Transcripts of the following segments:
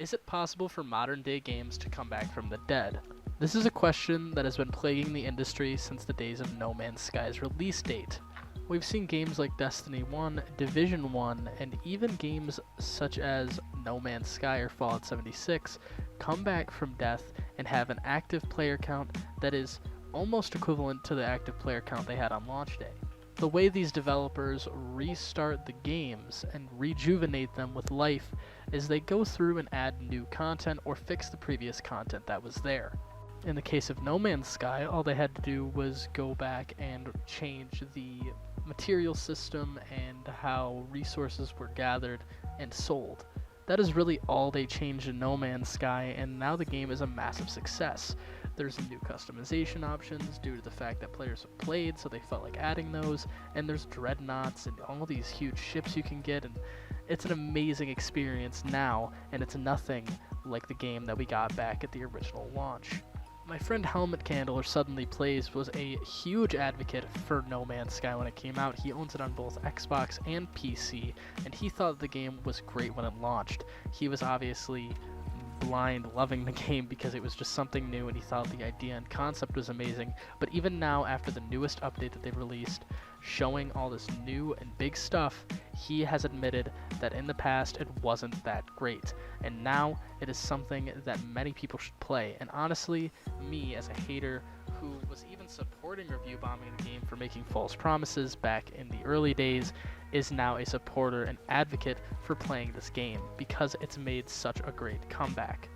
Is it possible for modern-day games to come back from the dead? This is a question that has been plaguing the industry since the days of No Man's Sky's release date. We've seen games like Destiny 1, Division 1, and even games such as No Man's Sky or Fallout 76 come back from death and have an active player count that is almost equivalent to the active player count they had on launch day. The way these developers restart the games and rejuvenate them with life is they go through and add new content or fix the previous content that was there. In the case of No Man's Sky, all they had to do was go back and change the material system and how resources were gathered and sold. That is really all they changed in No Man's Sky, and now the game is a massive success. There's new customization options due to the fact that players have played, so they felt like adding those, and there's dreadnoughts and all these huge ships you can get, and it's an amazing experience now, and it's nothing like the game that we got back at the original launch. My friend Helmet Candle, or Suddenly Plays, was a huge advocate for No Man's Sky when it came out. He owns it on both Xbox and PC, and he thought the game was great when it launched. He was obviously blind loving the game because it was just something new, and he thought the idea and concept was amazing. But even now, after the newest update that they've released, showing all this new and big stuff, he has admitted that in the past it wasn't that great, and now it is something that many people should play. And honestly, me as a hater who was even supporting review bombing the game for making false promises back in the early days, is now a supporter and advocate for playing this game because it's made such a great comeback.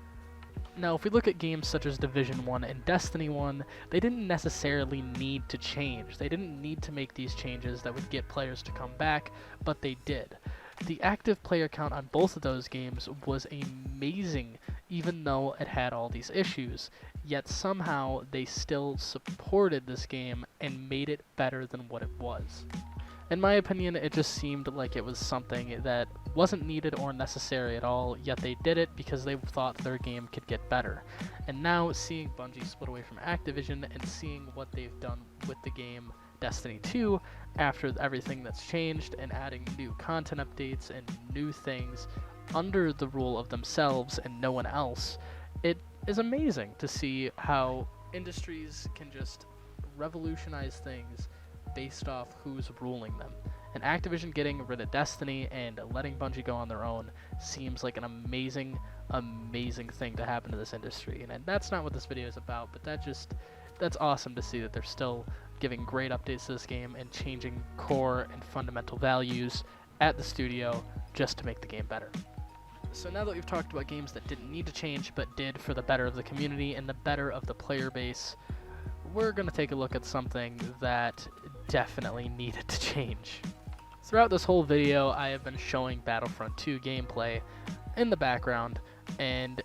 Now, if we look at games such as Division 1 and Destiny 1, they didn't necessarily need to change. They didn't need to make these changes that would get players to come back, but they did. The active player count on both of those games was amazing, even though it had all these issues. Yet somehow they still supported this game and made it better than what it was. In my opinion, it just seemed like it was something that wasn't needed or necessary at all, yet they did it because they thought their game could get better. And now, seeing Bungie split away from Activision and seeing what they've done with the game Destiny 2 after everything that's changed and adding new content updates and new things under the rule of themselves and no one else, it is amazing to see how industries can just revolutionize things based off who's ruling them. And Activision getting rid of Destiny and letting Bungie go on their own seems like an amazing, amazing thing to happen to this industry. And that's not what this video is about, but that's awesome to see that they're still giving great updates to this game and changing core and fundamental values at the studio just to make the game better. So now that we've talked about games that didn't need to change but did for the better of the community and the better of the player base, we're going to take a look at something that definitely needed to change. Throughout this whole video, I have been showing Battlefront 2 gameplay in the background, and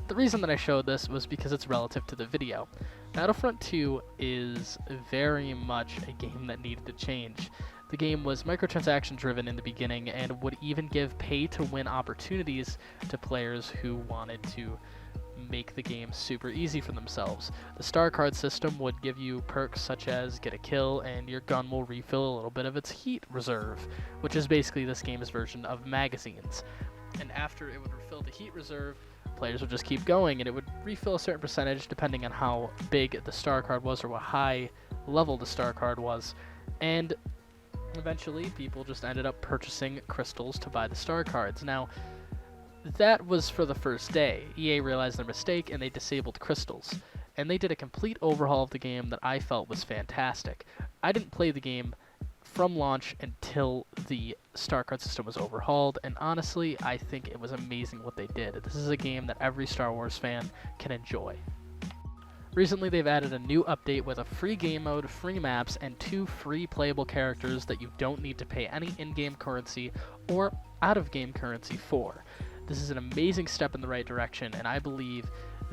the reason that I showed this was because it's relative to the video. Battlefront 2 is very much a game that needed to change. The game was microtransaction driven in the beginning and would even give pay-to-win opportunities to players who wanted to make the game super easy for themselves. The star card system would give you perks such as get a kill and your gun will refill a little bit of its heat reserve, which is basically this game's version of magazines. And after it would refill the heat reserve, players would just keep going and it would refill a certain percentage depending on how big the star card was or what high level the star card was. And eventually people just ended up purchasing crystals to buy the star cards. Now, that was for the first day. EA realized their mistake and they disabled crystals. And they did a complete overhaul of the game that I felt was fantastic. I didn't play the game from launch until the star card system was overhauled, and honestly, I think it was amazing what they did. This is a game that every Star Wars fan can enjoy. Recently, they've added a new update with a free game mode, free maps, and 2 free playable characters that you don't need to pay any in-game currency or out-of-game currency for. This is an amazing step in the right direction, and I believe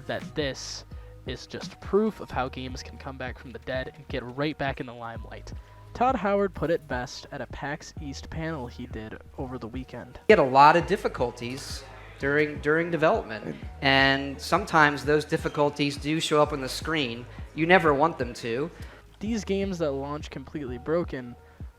that this is just proof of how games can come back from the dead and get right back in the limelight. Todd Howard put it best at a PAX East panel he did over the weekend. Get a lot of difficulties during development, and sometimes those difficulties do show up on the screen. You never want them to. These games that launch completely broken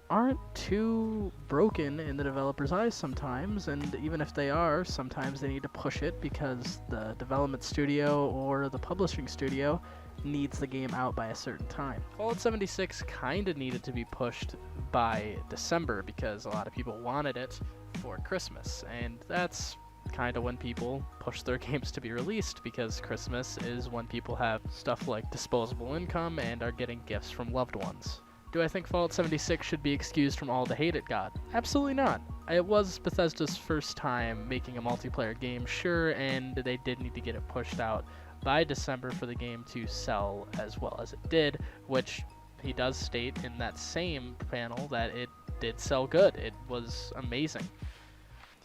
aren't too broken in the developer's eyes sometimes, and even if they are, sometimes they need to push it because the development studio or the publishing studio needs the game out by a certain time. Fallout 76 kinda needed to be pushed by December because a lot of people wanted it for Christmas, and that's kinda when people push their games to be released because Christmas is when people have stuff like disposable income and are getting gifts from loved ones. Do I think Fallout 76 should be excused from all the hate it got? Absolutely not. It was Bethesda's first time making a multiplayer game, sure, and they did need to get it pushed out by December for the game to sell as well as it did, which he does state in that same panel that it did sell good. It was amazing.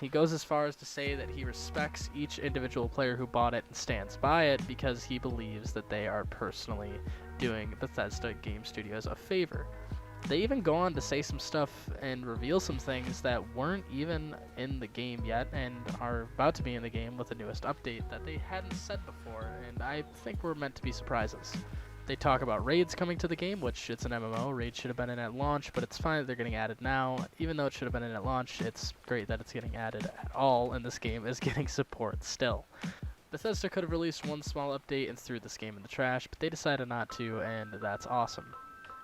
He goes as far as to say that he respects each individual player who bought it and stands by it because he believes that they are personally doing Bethesda Game Studios a favor. They even go on to say some stuff and reveal some things that weren't even in the game yet and are about to be in the game with the newest update that they hadn't said before, and I think were meant to be surprises. They talk about raids coming to the game, which it's an MMO. Raids should have been in at launch, but it's fine that they're getting added now. Even though it should have been in at launch, it's great that it's getting added at all, and this game is getting support still. Bethesda could have released one small update and threw this game in the trash, but they decided not to, and that's awesome.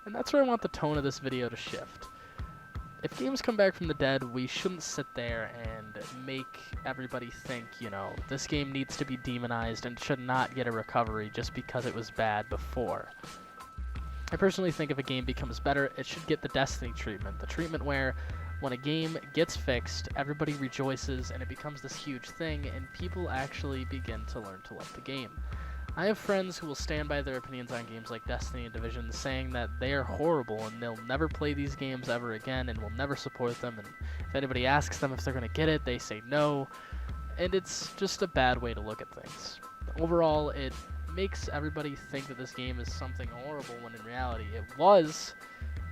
And that's where I want the tone of this video to shift. If games come back from the dead, we shouldn't sit there and make everybody think, you know, this game needs to be demonized and should not get a recovery just because it was bad before. I personally think if a game becomes better, it should get the Destiny treatment. The treatment where when a game gets fixed, everybody rejoices and it becomes this huge thing and people actually begin to learn to love the game. I have friends who will stand by their opinions on games like Destiny and Division, saying that they are horrible and they'll never play these games ever again and will never support them, and if anybody asks them if they're going to get it, they say no, and it's just a bad way to look at things. Overall, it makes everybody think that this game is something horrible when in reality it was,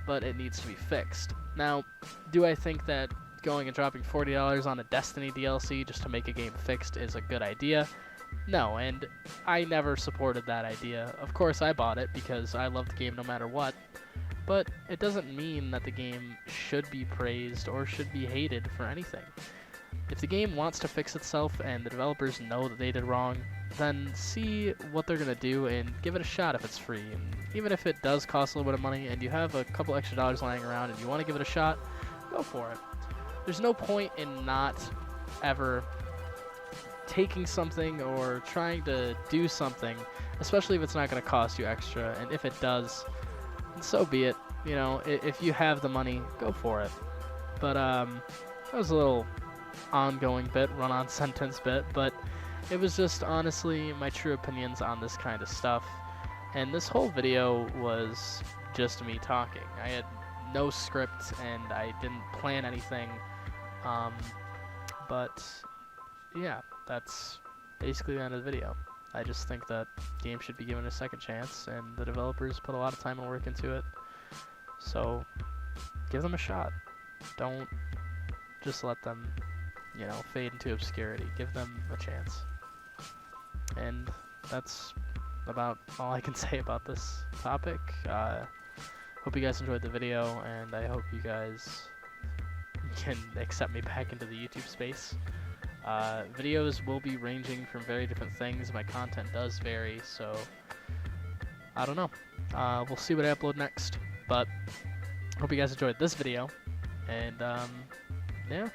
but it needs to be fixed. Now, do I think that going and dropping $40 on a Destiny DLC just to make a game fixed is a good idea? No, and I never supported that idea. Of course I bought it because I love the game no matter what, but it doesn't mean that the game should be praised or should be hated for anything. If the game wants to fix itself and the developers know that they did wrong, then see what they're going to do and give it a shot if it's free. And even if it does cost a little bit of money and you have a couple extra dollars lying around and you want to give it a shot, go for it. There's no point in not ever taking something or trying to do something, especially if it's not going to cost you extra, and if it does, so be it. You know, if you have the money, go for it. But that was a little ongoing bit, run-on sentence bit, but it was just honestly my true opinions on this kind of stuff, and this whole video was just me talking. I had no script and I didn't plan anything, but yeah, that's basically the end of the video. I just think that games should be given a second chance, and the developers put a lot of time and work into it. So, give them a shot. Don't just let them, you know, fade into obscurity. Give them a chance. And that's about all I can say about this topic. Hope you guys enjoyed the video, and I hope you guys can accept me back into the YouTube space. Videos will be ranging from very different things. My content does vary, so I don't know. We'll see what I upload next, but hope you guys enjoyed this video, and yeah,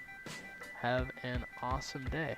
have an awesome day.